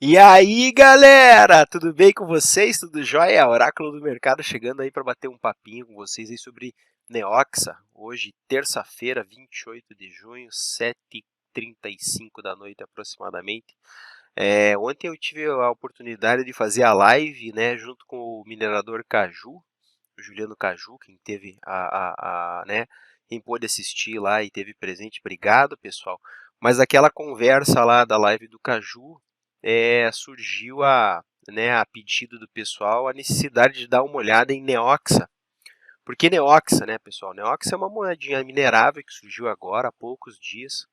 E aí, galera, tudo bem com vocês? Tudo jóia? Oráculo do Mercado chegando aí para bater um papinho com vocês aí sobre Neoxa. Hoje, terça-feira, 28 de junho, 7h35 da noite aproximadamente. Ontem eu tive a oportunidade de fazer a live, né, junto com o minerador Caju, o Juliano Caju, quem teve né, quem pôde assistir lá e teve presente, obrigado, pessoal. Mas aquela conversa lá da live do Caju, surgiu né, a pedido do pessoal a necessidade de dar uma olhada em Neoxa. Por que Neoxa, né, pessoal? Neoxa é uma moedinha minerável que surgiu agora há poucos dias,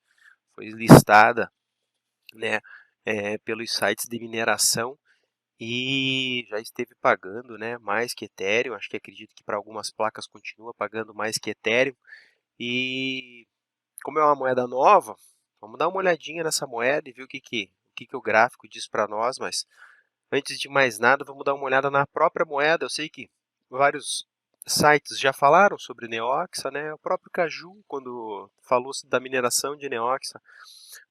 foi listada, né, pelos sites de mineração e já esteve pagando, né, mais que Ethereum. Acho que acredito que para algumas placas continua pagando mais que Ethereum. E como é uma moeda nova, vamos dar uma olhadinha nessa moeda e ver o que o gráfico diz para nós. Mas antes de mais nada, vamos dar uma olhada na própria moeda. Eu sei que vários sites já falaram sobre Neoxa, né? O próprio Caju, quando falou da mineração de Neoxa,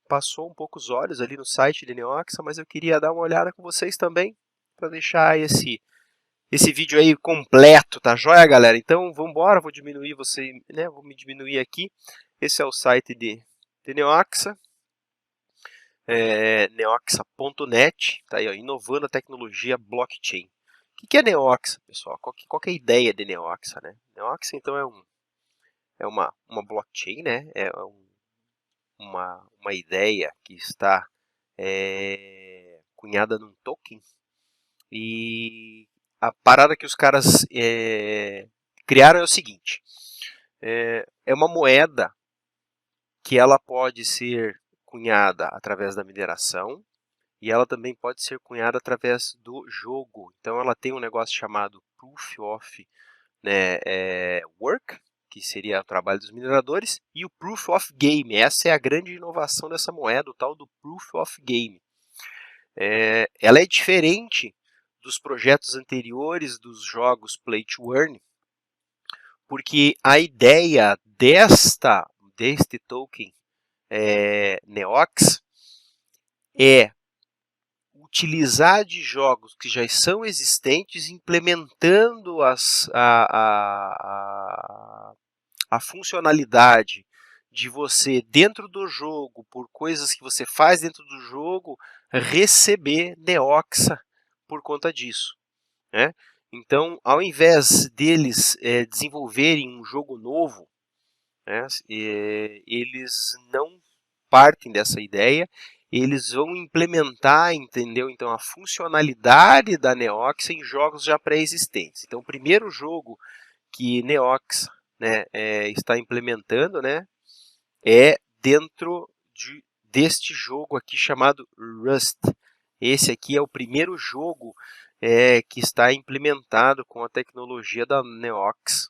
passou um pouco os olhos ali no site de Neoxa, mas eu queria dar uma olhada com vocês também, para deixar esse vídeo aí completo, tá joia, galera? Então, vamos embora, vou diminuir você, né? Vou me diminuir aqui. Esse é o site de Neoxa, neoxa.net, tá aí, ó, inovando a tecnologia blockchain. O que é Neoxa, pessoal? Qual que é a ideia de Neoxa, né? Neoxa, então, é uma blockchain, né? Uma ideia que está cunhada num token. E a parada que os caras criaram é o seguinte: é uma moeda que ela pode ser cunhada através da mineração e ela também pode ser cunhada através do jogo. Então ela tem um negócio chamado Proof of, né, Work, que seria o trabalho dos mineradores, e o Proof of Game. Essa é a grande inovação dessa moeda, o tal do Proof of Game. Ela é diferente dos projetos anteriores dos jogos Play to Earn, porque a ideia deste token Neox é utilizar de jogos que já são existentes, implementando a funcionalidade de você, dentro do jogo, por coisas que você faz dentro do jogo, receber Neoxa por conta disso, né? Então, ao invés deles desenvolverem um jogo novo, né, eles não partem dessa ideia, eles vão implementar, entendeu? Então, a funcionalidade da Neoxa em jogos já pré-existentes. Então, o primeiro jogo que Neoxa, né, está implementando, né, é dentro deste jogo aqui chamado Rust. Esse aqui é o primeiro jogo que está implementado com a tecnologia da Neox.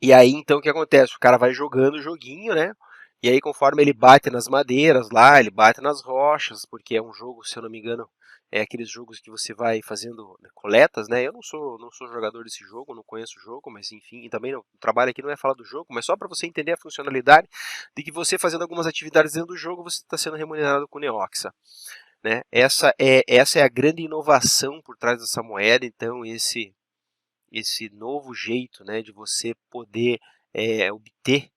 E aí, então, o que acontece? O cara vai jogando o joguinho, né? E aí, conforme ele bate nas madeiras lá, ele bate nas rochas, porque é um jogo, se eu não me engano, é aqueles jogos que você vai fazendo, né, coletas, né? Eu não sou jogador desse jogo, não conheço o jogo, mas enfim, e também o trabalho aqui não é falar do jogo, mas só para você entender a funcionalidade de que você fazendo algumas atividades dentro do jogo, você está sendo remunerado com Neoxa, né? Essa é a grande inovação por trás dessa moeda. Então, esse novo jeito, né, de você poder obter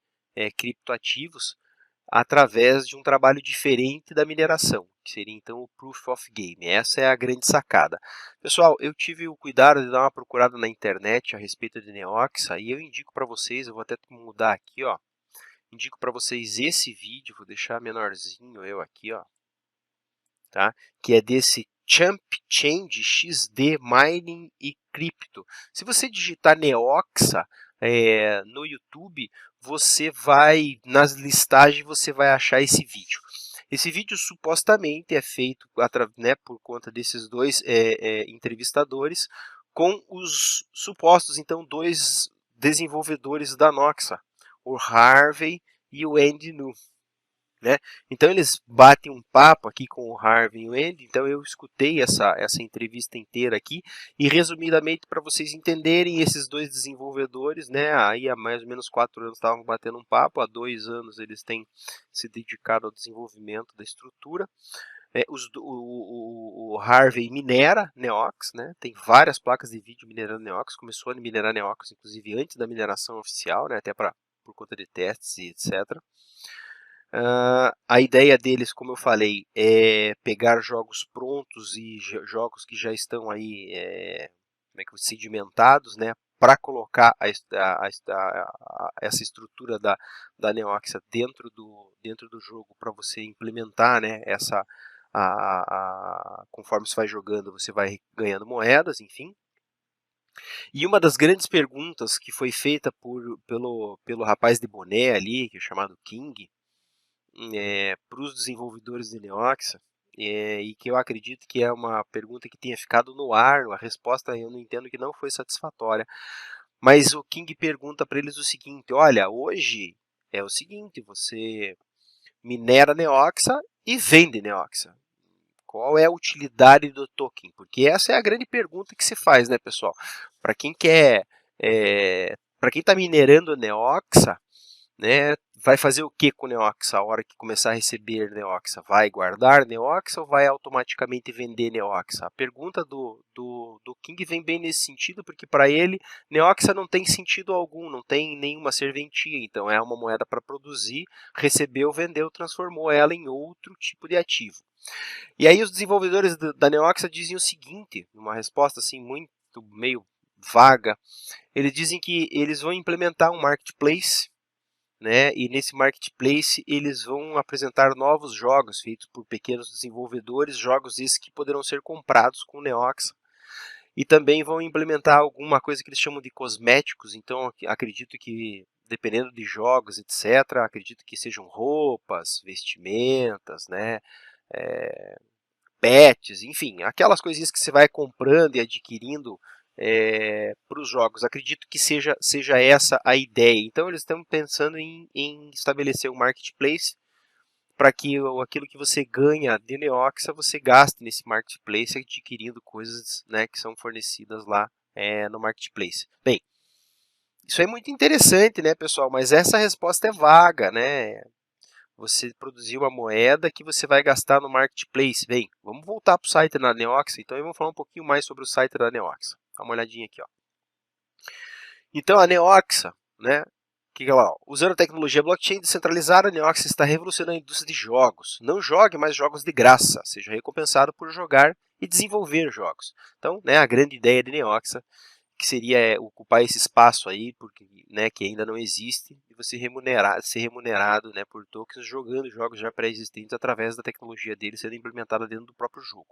criptoativos através de um trabalho diferente da mineração, que seria então o Proof of Game. Essa é a grande sacada. Pessoal, eu tive o cuidado de dar uma procurada na internet a respeito de Neoxa e eu indico para vocês, eu vou até mudar aqui, ó, indico para vocês esse vídeo, vou deixar menorzinho eu aqui, ó, tá? Que é desse Chump Change XD Mining e Cripto. Se você digitar Neoxa no YouTube, você vai, nas listagens, você vai achar esse vídeo. Esse vídeo supostamente é feito né, por conta desses dois entrevistadores com os supostos, então, dois desenvolvedores da Noxa, o Harvey e o Andy Nu. Né? Então eles batem um papo aqui com o Harvey e o Andy. Então eu escutei essa entrevista inteira aqui e resumidamente para vocês entenderem, esses dois desenvolvedores, né, aí há mais ou menos 4 anos estavam batendo um papo, há 2 anos eles têm se dedicado ao desenvolvimento da estrutura. O Harvey minera Neox, né? Tem várias placas de vídeo minerando Neox. Começou a minerar Neox, inclusive antes da mineração oficial, né? Até por conta de testes e etc. A ideia deles, como eu falei, é pegar jogos prontos e jogos que já estão aí sedimentados, né, para colocar essa estrutura da Neoxia dentro do jogo para você implementar, né, conforme você vai jogando, você vai ganhando moedas, enfim. E uma das grandes perguntas que foi feita pelo rapaz de boné ali, que é chamado King, para os desenvolvedores de Neoxia, e que eu acredito que é uma pergunta que tenha ficado no ar, a resposta eu não entendo que não foi satisfatória, mas o King pergunta para eles o seguinte: olha, hoje é o seguinte, você minera Neoxia e vende Neoxia. Qual é a utilidade do token? Porque essa é a grande pergunta que se faz, né, pessoal? Para quem quer, para quem está minerando Neoxia, né, vai fazer o que com Neoxia a hora que começar a receber Neoxia? Vai guardar Neoxia ou vai automaticamente vender Neoxia? A pergunta do King vem bem nesse sentido, porque para ele Neoxia não tem sentido algum, não tem nenhuma serventia, então é uma moeda para produzir, recebeu, vendeu, transformou ela em outro tipo de ativo. E aí os desenvolvedores da Neoxia dizem o seguinte, numa resposta assim muito meio vaga, eles dizem que eles vão implementar um marketplace, né? E nesse marketplace eles vão apresentar novos jogos feitos por pequenos desenvolvedores, jogos esses que poderão ser comprados com Neoxia. E também vão implementar alguma coisa que eles chamam de cosméticos, então acredito que, dependendo de jogos, etc., acredito que sejam roupas, vestimentas, né? Pets, enfim, aquelas coisinhas que você vai comprando e adquirindo para os jogos. Acredito que seja essa a ideia. Então eles estão pensando em estabelecer um marketplace para que aquilo que você ganha de Neoxia você gaste nesse marketplace adquirindo coisas, né, que são fornecidas lá no marketplace. Bem, isso é muito interessante, né, pessoal? Mas essa resposta é vaga, né? Você produzir uma moeda que você vai gastar no marketplace. Bem, vamos voltar para o site da Neoxia, então eu vou falar um pouquinho mais sobre o site da Neoxia. Dá uma olhadinha aqui, ó. Então a Neoxia, né? Que ela, usando a tecnologia blockchain descentralizada, a Neoxia está revolucionando a indústria de jogos. Não jogue mais jogos de graça, seja recompensado por jogar e desenvolver jogos. Então, né, a grande ideia de Neoxia, que seria ocupar esse espaço aí, porque, né, que ainda não existe, e você ser remunerado, né, por tokens jogando jogos já pré-existentes através da tecnologia dele sendo implementada dentro do próprio jogo.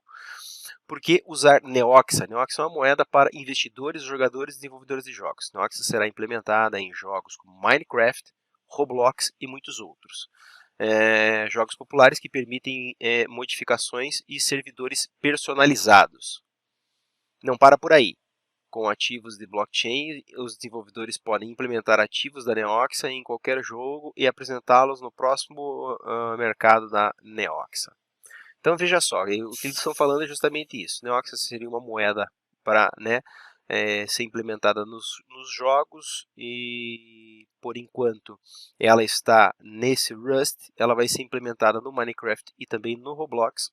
Por que usar Neoxia? Neoxia é uma moeda para investidores, jogadores e desenvolvedores de jogos. Neoxia será implementada em jogos como Minecraft, Roblox e muitos outros. Jogos populares que permitem modificações e servidores personalizados. Não para por aí. Com ativos de blockchain, os desenvolvedores podem implementar ativos da Neoxia em qualquer jogo e apresentá-los no próximo mercado da Neoxia. Então veja só, o que eles estão falando é justamente isso. Neoxia seria uma moeda para, né, ser implementada nos jogos e, por enquanto, ela está nesse Rust, ela vai ser implementada no Minecraft e também no Roblox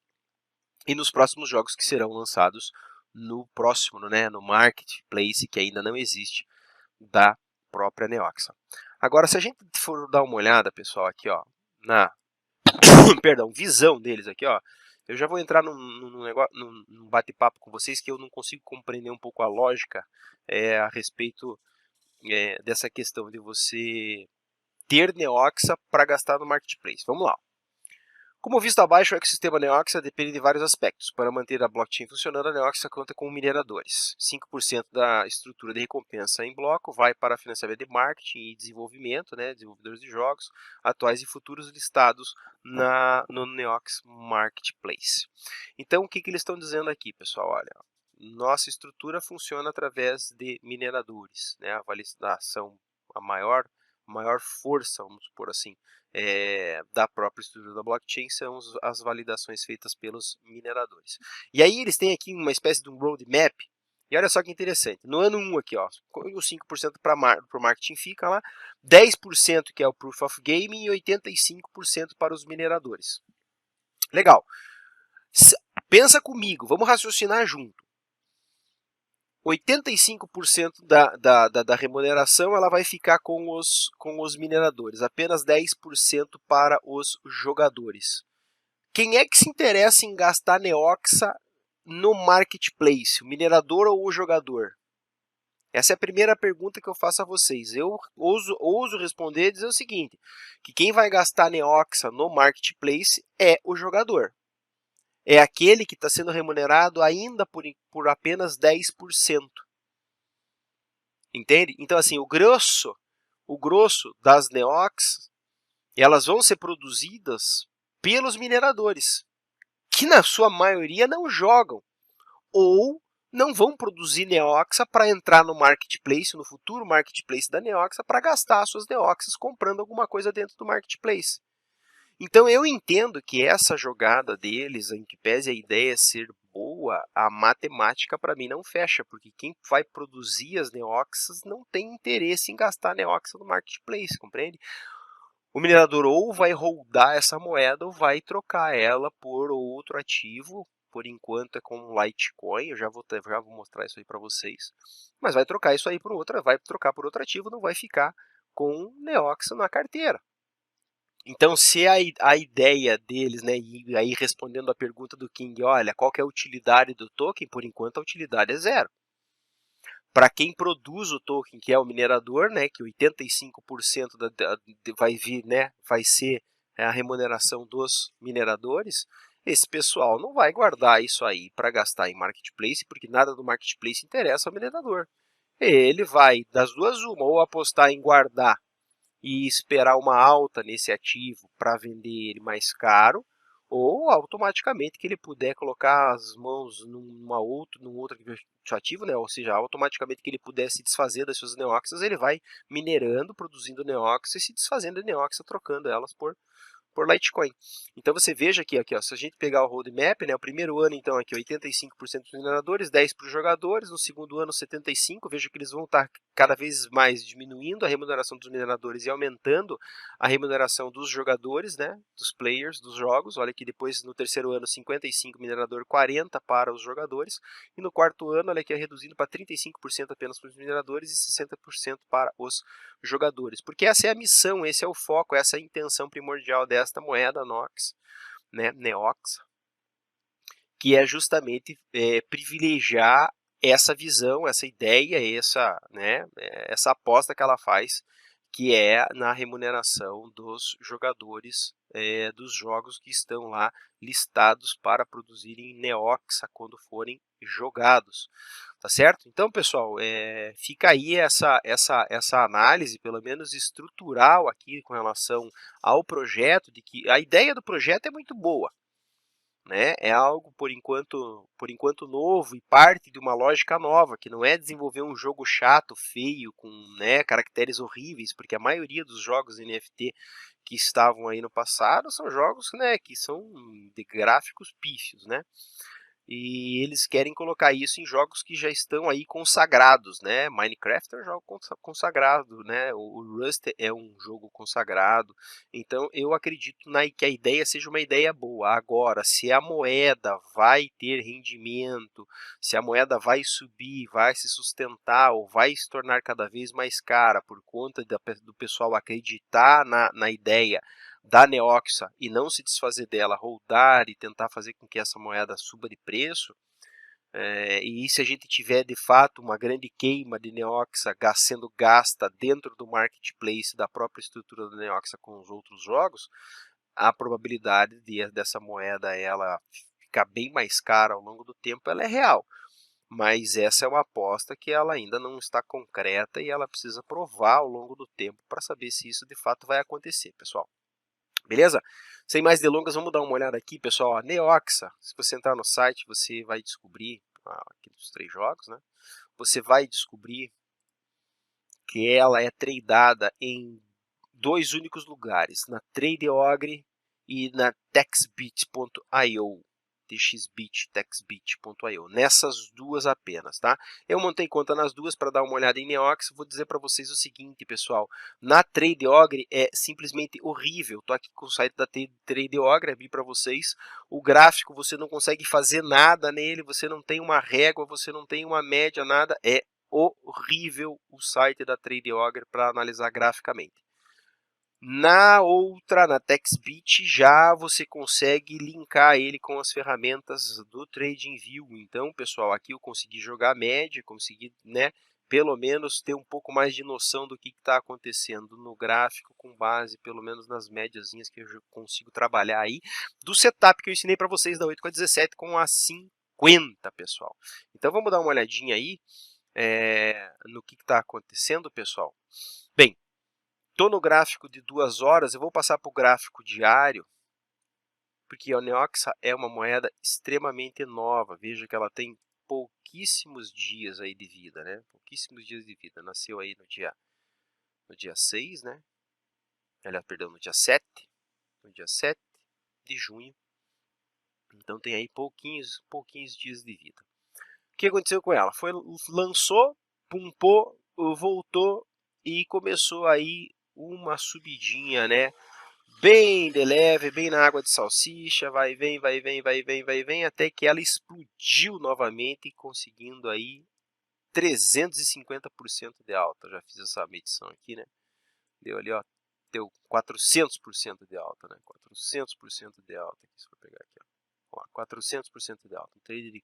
e nos próximos jogos que serão lançados no próximo, né, no Marketplace, que ainda não existe, da própria Neoxia. Agora, se a gente for dar uma olhada, pessoal, aqui ó, na perdão, visão deles aqui, ó, eu já vou entrar num bate-papo com vocês que eu não consigo compreender um pouco a lógica a respeito dessa questão de você ter Neoxia para gastar no Marketplace. Vamos lá. Como visto abaixo, o ecossistema Neoxia depende de vários aspectos. Para manter a blockchain funcionando, a Neoxia conta com mineradores. 5% da estrutura de recompensa em bloco vai para financiamento de marketing e desenvolvimento, né, desenvolvedores de jogos, atuais e futuros listados no Neox Marketplace. Então, o que eles estão dizendo aqui, pessoal? Olha, nossa estrutura funciona através de mineradores, né, a validação, a maior força, vamos supor assim, da própria estrutura da blockchain são as validações feitas pelos mineradores. E aí eles têm aqui uma espécie de um roadmap, e olha só que interessante, no ano 1 aqui, ó, os 5% para o marketing fica lá, 10% que é o Proof of Game e 85% para os mineradores. Legal. Pensa comigo, vamos raciocinar junto. 85% da remuneração ela vai ficar com os mineradores, apenas 10% para os jogadores. Quem é que se interessa em gastar Neoxa no marketplace, o minerador ou o jogador? Essa é a primeira pergunta que eu faço a vocês. Eu ouso responder e dizer o seguinte, que quem vai gastar Neoxa no marketplace é o jogador. É aquele que está sendo remunerado ainda por apenas 10%. Entende? Então, assim, o grosso das Neox, elas vão ser produzidas pelos mineradores, que na sua maioria não jogam, ou não vão produzir Neoxa para entrar no marketplace, no futuro marketplace da Neoxa, para gastar suas Neoxas comprando alguma coisa dentro do marketplace. Então eu entendo que essa jogada deles, em que pese a ideia ser boa, a matemática para mim não fecha, porque quem vai produzir as Neoxas não tem interesse em gastar Neoxa no marketplace, compreende? O minerador ou vai holdar essa moeda ou vai trocar ela por outro ativo, por enquanto é com Litecoin, eu já vou mostrar isso aí para vocês, mas vai trocar isso aí por outra, vai trocar por outro ativo, não vai ficar com Neoxa na carteira. Então, se a ideia deles, né, e aí respondendo a pergunta do King, olha, qual que é a utilidade do token? Por enquanto a utilidade é zero. Para quem produz o token, que é o minerador, né, que 85% vai vir, né, vai ser a remuneração dos mineradores, esse pessoal não vai guardar isso aí para gastar em marketplace, porque nada do marketplace interessa ao minerador. Ele vai, das duas uma, ou apostar em guardar e esperar uma alta nesse ativo para vender ele mais caro, ou automaticamente que ele puder colocar as mãos num outro ativo, né? Ou seja, automaticamente que ele puder se desfazer das suas neoxas, ele vai minerando, produzindo neoxa e se desfazendo de neoxa, trocando elas por Litecoin. Então você veja aqui, ó, se a gente pegar o roadmap, né, o primeiro ano então aqui 85% dos mineradores, 10% para os jogadores, no segundo ano 75%, veja que eles vão estar cada vez mais diminuindo a remuneração dos mineradores e aumentando a remuneração dos jogadores, né, dos players dos jogos. Olha que depois no terceiro ano 55% minerador, 40% para os jogadores, e no quarto ano olha aqui é reduzindo para 35% apenas para os mineradores e 60% para os jogadores, porque essa é a missão, esse é o foco, essa é a intenção primordial desta moeda Nox, né, Neox, que é justamente privilegiar essa visão, essa ideia, essa aposta que ela faz, que é na remuneração dos jogadores dos jogos que estão lá listados para produzirem Neoxa quando forem jogados. Tá certo? Então, pessoal, fica aí essa análise, pelo menos estrutural aqui com relação ao projeto, de que a ideia do projeto é muito boa. Né? É algo, por enquanto novo e parte de uma lógica nova, que não é desenvolver um jogo chato, feio, com caracteres horríveis, porque a maioria dos jogos NFT que estavam aí no passado são jogos que são de gráficos pífios, né? E eles querem colocar isso em jogos que já estão aí consagrados, né? Minecraft é um jogo consagrado, né? O Rust é um jogo consagrado. Então eu acredito que a ideia seja uma ideia boa. Agora, se a moeda vai ter rendimento, se a moeda vai subir, vai se sustentar ou vai se tornar cada vez mais cara por conta do pessoal acreditar na ideia da Neoxa e não se desfazer dela, holdar e tentar fazer com que essa moeda suba de preço, e se a gente tiver de fato uma grande queima de Neoxa sendo gasta dentro do marketplace da própria estrutura da Neoxa com os outros jogos, a probabilidade dessa moeda ela ficar bem mais cara ao longo do tempo ela é real. Mas essa é uma aposta que ela ainda não está concreta e ela precisa provar ao longo do tempo para saber se isso de fato vai acontecer, pessoal. Beleza? Sem mais delongas, vamos dar uma olhada aqui, pessoal. A Neoxa, se você entrar no site, você vai descobrir, aqui dos 3 jogos, né? Você vai descobrir que ela é tradeada em 2 únicos lugares, na TradeOgre e na TextBit.io. TXBit, TextBit.io, nessas duas apenas, tá? Eu montei conta nas duas para dar uma olhada em Neox. Vou dizer para vocês o seguinte, pessoal, na TradeOgre é simplesmente horrível. Estou aqui com o site da TradeOgre, abri para vocês. O gráfico, você não consegue fazer nada nele, você não tem uma régua, você não tem uma média, nada. É horrível o site da TradeOgre para analisar graficamente. Na outra, na TextBit, já você consegue linkar ele com as ferramentas do TradingView. Então, pessoal, aqui eu consegui jogar média, consegui, né, pelo menos ter um pouco mais de noção do que está acontecendo no gráfico, com base pelo menos nas médiazinhas que eu consigo trabalhar aí, do setup que eu ensinei para vocês da 8 com a 17 com a 50, pessoal. Então, vamos dar uma olhadinha aí no que está acontecendo, pessoal. Bem, estou no gráfico de 2 horas, eu vou passar para o gráfico diário, porque a Neoxa é uma moeda extremamente nova. Veja que ela tem pouquíssimos dias aí de vida, né? Pouquíssimos dias de vida. Nasceu aí no dia 6, né? Aliás, perdão, no dia 7 de junho. Então tem aí pouquinhos dias de vida. O que aconteceu com ela? Lançou, pumpou, voltou e começou aí uma subidinha, né? Bem de leve, bem na água de salsicha, vai, vem, vai, vem, vai, vem, vai, vem, até que ela explodiu novamente, conseguindo aí 350% de alta. Já fiz essa medição aqui, né? Deu ali, ó, deu 400% de alta, né? 400% de alta, aqui, se for pegar aqui, ó, 400% de alta, um trade de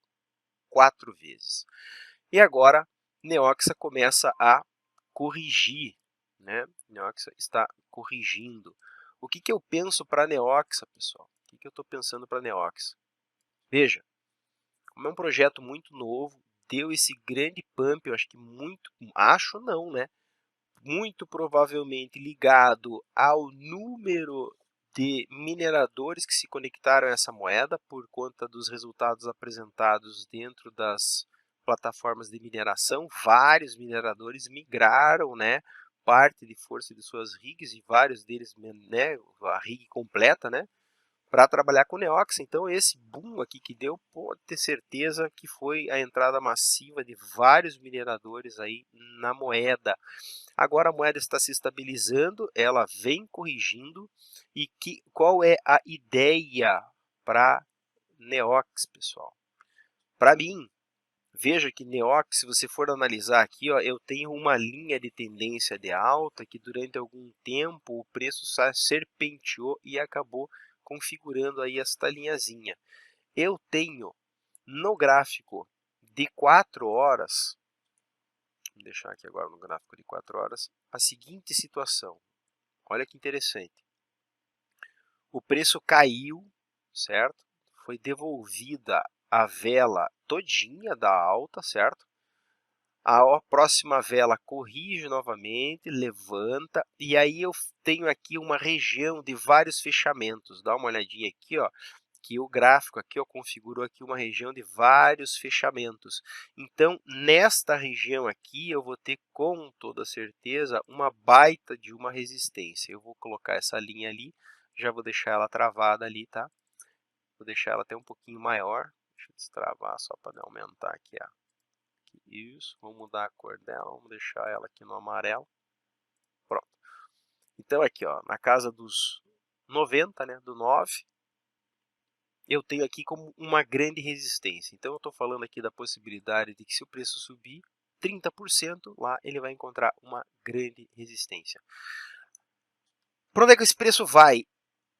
4 vezes. E agora, Neoxa começa a corrigir, né? Neoxa está corrigindo. O que eu penso para a Neoxa, pessoal? O que eu estou pensando para a Neoxa? Veja, como é um projeto muito novo, deu esse grande pump, eu acho que não, né? Muito provavelmente ligado ao número de mineradores que se conectaram a essa moeda por conta dos resultados apresentados dentro das plataformas de mineração. Vários mineradores migraram, né, parte de força de suas rigs, e vários deles, né, a rig completa, né, para trabalhar com Neox. Então esse boom aqui que deu, pode ter certeza que foi a entrada massiva de vários mineradores aí na moeda. Agora a moeda está se estabilizando, ela vem corrigindo. E qual é a ideia para Neox, pessoal? Para mim, veja que Neox, se você for analisar aqui, ó, eu tenho uma linha de tendência de alta que durante algum tempo o preço serpenteou e acabou configurando aí esta linhazinha. Eu tenho no gráfico de 4 horas, vou deixar aqui agora no gráfico de 4 horas, a seguinte situação. Olha que interessante. O preço caiu, certo? Foi devolvida a vela todinha da alta, certo? A próxima vela corrige novamente, levanta, e aí eu tenho aqui uma região de vários fechamentos. Dá uma olhadinha aqui, ó, que o gráfico aqui, ó, configurou aqui uma região de vários fechamentos. Então, nesta região aqui, eu vou ter com toda certeza uma baita de uma resistência. Eu vou colocar essa linha ali, já vou deixar ela travada ali, tá? Vou deixar ela até um pouquinho maior. Deixa eu destravar só para aumentar aqui a... Isso, vou mudar a cor dela, vamos deixar ela aqui no amarelo. Pronto. Então aqui, ó, na casa dos 90, né, do 9, eu tenho aqui como uma grande resistência. Então eu estou falando aqui da possibilidade de que se o preço subir 30%, lá ele vai encontrar uma grande resistência. Para onde é que esse preço vai?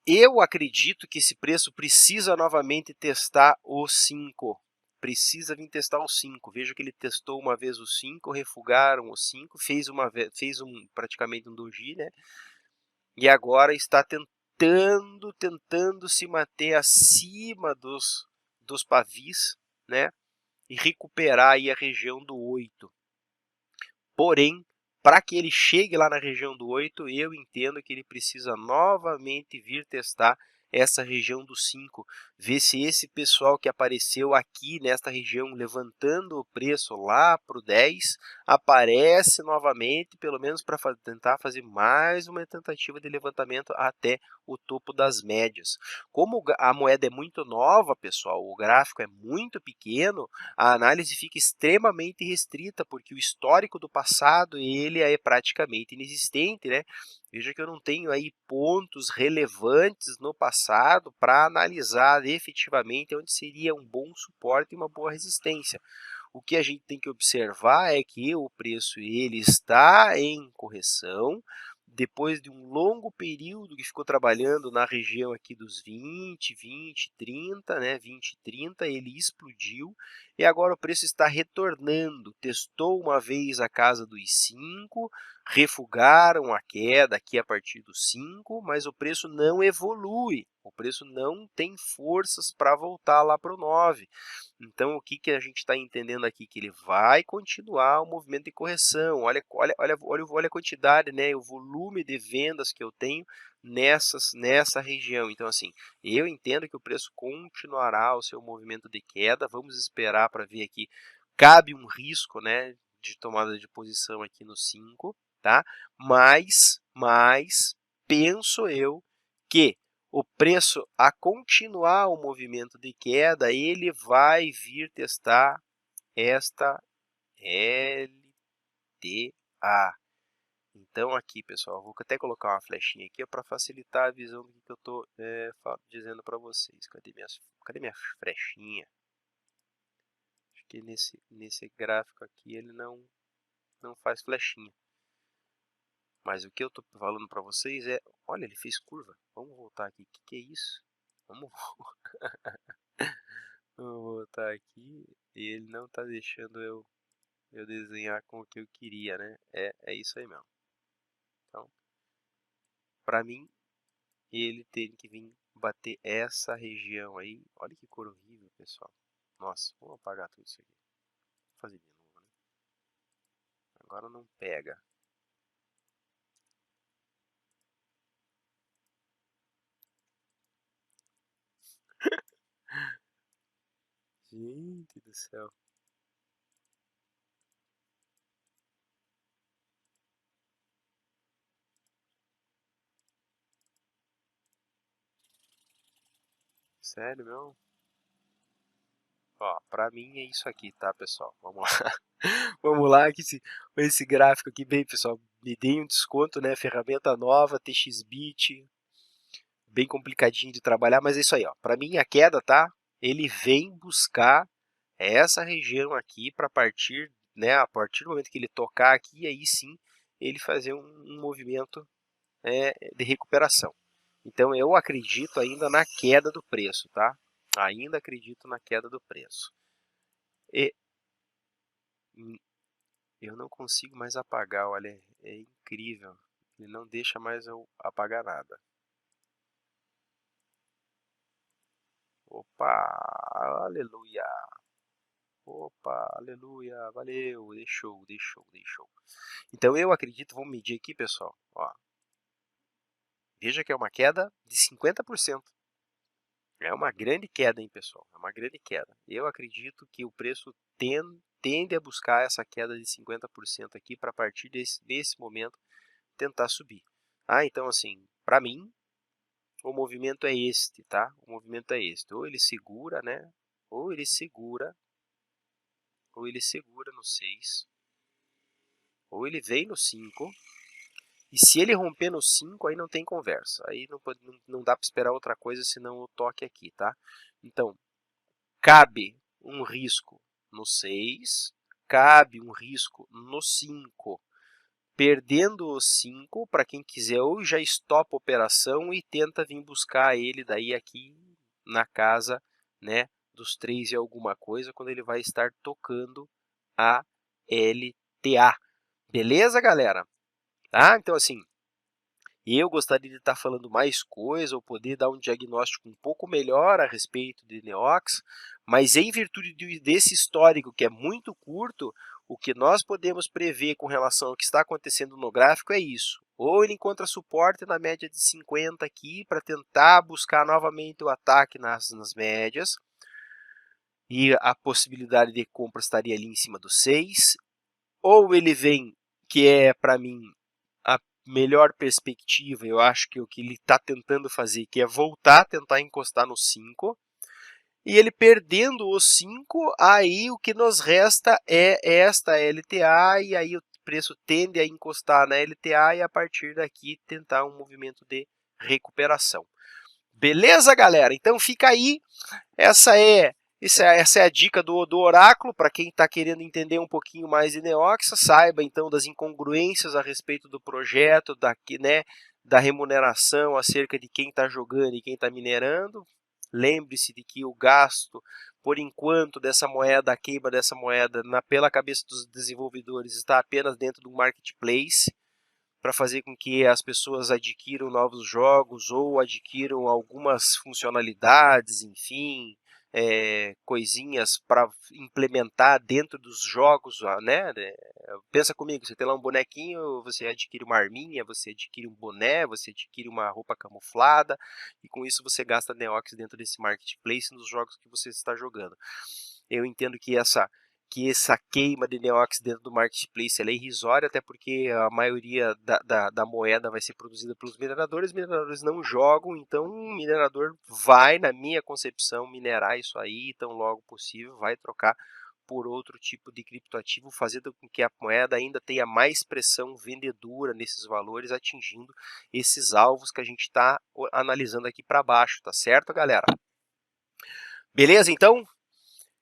Eu acredito que esse preço precisa novamente testar o 5. Precisa vir testar o 5. Veja que ele testou uma vez o 5, refugaram o 5, fez praticamente um doji, né? E agora está tentando se manter acima dos pavis, né? E recuperar aí a região do 8. Porém, para que ele chegue lá na região do 8, eu entendo que ele precisa novamente vir testar essa região do 5, ver se esse pessoal que apareceu aqui nesta região levantando o preço lá para o 10, aparece novamente, pelo menos para tentar fazer mais uma tentativa de levantamento até o topo das médias. Como a moeda é muito nova, pessoal, o gráfico é muito pequeno, a análise fica extremamente restrita, porque o histórico do passado ele é praticamente inexistente, né? Veja que eu não tenho aí pontos relevantes no passado para analisar efetivamente onde seria um bom suporte e uma boa resistência. O que a gente tem que observar é que o preço ele está em correção, depois de um longo período que ficou trabalhando na região aqui dos 20, 30, né, 20, 30, ele explodiu e agora o preço está retornando. Testou uma vez a casa dos 5, refugaram a queda aqui a partir dos 5, mas o preço não evolui, o preço não tem forças para voltar lá para o 9. Então, o que a gente está entendendo aqui? Que ele vai continuar o movimento de correção. Olha a quantidade, né, o volume de vendas que eu tenho nessa região. Então, assim, eu entendo que o preço continuará o seu movimento de queda. Vamos esperar para ver aqui. Cabe um risco, né, de tomada de posição aqui no 5, tá? Mas penso eu que o preço a continuar o movimento de queda, ele vai vir testar esta LTA. Então aqui, pessoal, vou até colocar uma flechinha aqui para facilitar a visão do que eu estou dizendo para vocês. Cadê minha flechinha? Acho que nesse gráfico aqui ele não faz flechinha. Mas o que eu estou falando para vocês é, olha, ele fez curva. Vamos voltar aqui. O que é isso? Vamos voltar aqui e ele não está deixando eu desenhar com o que eu queria, né? É isso aí mesmo. Então, para mim, ele tem que vir bater essa região aí. Olha que cor horrível, pessoal. Nossa, vou apagar tudo isso aqui. Vou fazer de novo, né? Agora não pega. Gente do céu. Sério, meu? Ó, pra mim é isso aqui, tá, pessoal? Vamos lá. Vamos lá, que esse gráfico aqui, bem, pessoal, me dei um desconto, né? Ferramenta nova, TXBit, bem complicadinho de trabalhar, mas é isso aí, ó. Para mim a queda, tá? Ele vem buscar essa região aqui para partir, né? A partir do momento que ele tocar aqui, aí sim ele fazer um movimento de recuperação. Então eu acredito ainda na queda do preço, tá? Ainda acredito na queda do preço. E eu não consigo mais apagar, olha, é incrível. Ele não deixa mais eu apagar nada. Opa, aleluia. Opa, aleluia, valeu, deixou. Então eu acredito, vamos medir aqui, pessoal. Ó, veja que é uma queda de 50%. É uma grande queda, hein, pessoal? É uma grande queda. Eu acredito que o preço tende a buscar essa queda de 50% aqui para a partir desse momento tentar subir. Então, assim, para mim, o movimento é este, tá? O movimento é este. Ou ele segura, né? Ou ele segura no 6, ou ele vem no 5, e se ele romper no 5, aí não tem conversa. Aí não dá para esperar outra coisa senão o toque aqui, tá? Então, cabe um risco no 6, cabe um risco no 5. Perdendo o 5, para quem quiser, ou já estopa a operação e tenta vir buscar ele daí aqui na casa, né, dos 3 e alguma coisa, quando ele vai estar tocando a LTA. Beleza, galera? Tá? Então, assim, eu gostaria de estar falando mais coisa ou poder dar um diagnóstico um pouco melhor a respeito de Neox, mas em virtude desse histórico que é muito curto, O que nós podemos prever com relação ao que está acontecendo no gráfico é isso. Ou ele encontra suporte na média de 50 aqui para tentar buscar novamente o ataque nas médias. E a possibilidade de compra estaria ali em cima do 6. Ou ele vem, que é para mim a melhor perspectiva, eu acho que o que ele está tentando fazer, que é voltar a tentar encostar no 5. E ele perdendo os 5, aí o que nos resta é esta LTA, e aí o preço tende a encostar na LTA e a partir daqui tentar um movimento de recuperação. Beleza, galera? Então fica aí, essa é a dica do oráculo, para quem está querendo entender um pouquinho mais de Neoxa, saiba então das incongruências a respeito do projeto, da remuneração acerca de quem está jogando e quem está minerando. Lembre-se de que o gasto, por enquanto, dessa moeda, a queima dessa moeda pela cabeça dos desenvolvedores está apenas dentro do marketplace, para fazer com que as pessoas adquiram novos jogos ou adquiram algumas funcionalidades, enfim, coisinhas para implementar dentro dos jogos, né? Pensa comigo, você tem lá um bonequinho, você adquire uma arminha, você adquire um boné, você adquire uma roupa camuflada, e com isso você gasta Neox dentro desse marketplace nos jogos que você está jogando. Eu entendo que essa queima de Neox dentro do marketplace é irrisória, até porque a maioria da moeda vai ser produzida pelos mineradores. Os mineradores não jogam, então o minerador vai, na minha concepção, minerar isso aí tão logo possível, vai trocar por outro tipo de criptoativo, fazendo com que a moeda ainda tenha mais pressão vendedora nesses valores, atingindo esses alvos que a gente está analisando aqui para baixo, tá certo, galera? Beleza, então?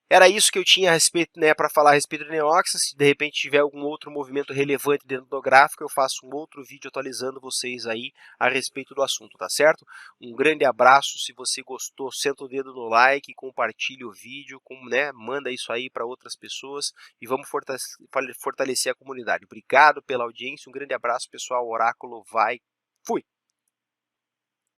Era isso que eu tinha a respeito, né, para falar a respeito do Neoxa. Se de repente tiver algum outro movimento relevante dentro do gráfico, eu faço um outro vídeo atualizando vocês aí a respeito do assunto, tá certo? Um grande abraço. Se você gostou, senta o dedo no like, compartilha o vídeo, manda isso aí para outras pessoas e vamos fortalecer a comunidade. Obrigado pela audiência, um grande abraço, pessoal. Oráculo vai. Fui!